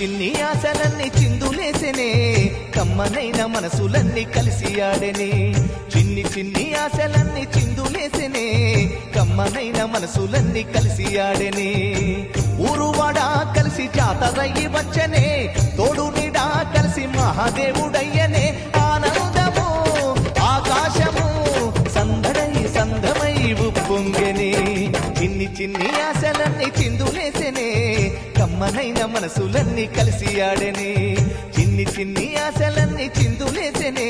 చిన్ని ఆశలన్నీ చిందులేసెనే కమ్మనైన మనసులన్నీ కలిసి ఆడెనే చిన్ని చిన్ని ఆశలన్నీ చిందులేసెనే కమ్మనైన మనసులన్నీ కలిసి ఆడెనే ఊరువాడా కలిసి జాతరయ్యి వచ్చనే తోడు నీడా కలిసి మహాదేవుడయ్యనే ఆనందము ఆకాశము సందడై సందమై ఉప్పొంగెనే చిన్ని చిన్ని ఆశలన్నీ చిందులేసెనే కమ్మనైన మనసులన్నీ కలిసి ఆడెనే చిన్ని చిన్ని ఆశలన్నీ చిందులేసెనే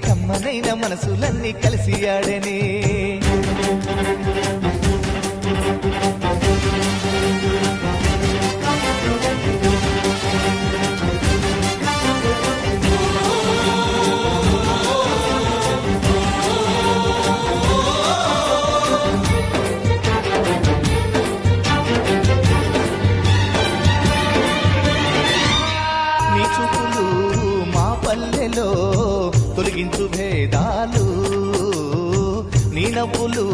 కమ్మనైన మనసులన్నీ కలిసి ఆడెనే పల్లెలో తొలగించు భేదాలు నీ నవ్వులు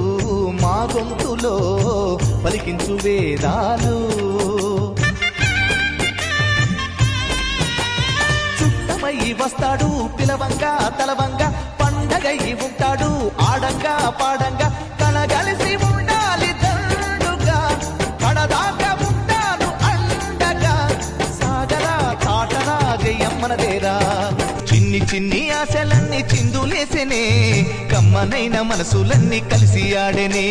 మా గొంతులో పలికించు వేదాలు చుట్టమై వస్తాడు పిలవంగా తలవంగా పండగై ఉంటాడు ఆడంగా పాడంగా కలగలిసి ఉండాలి దండుగా కడదాకా ఉంటాను అండగా సాగరా తాటరా జయమ్మనదేరా చిన్ని చిన్ని ఆశలన్నీ చిందులేసెనే కమ్మనైన మనసులన్నీ కలిసి ఆడెనే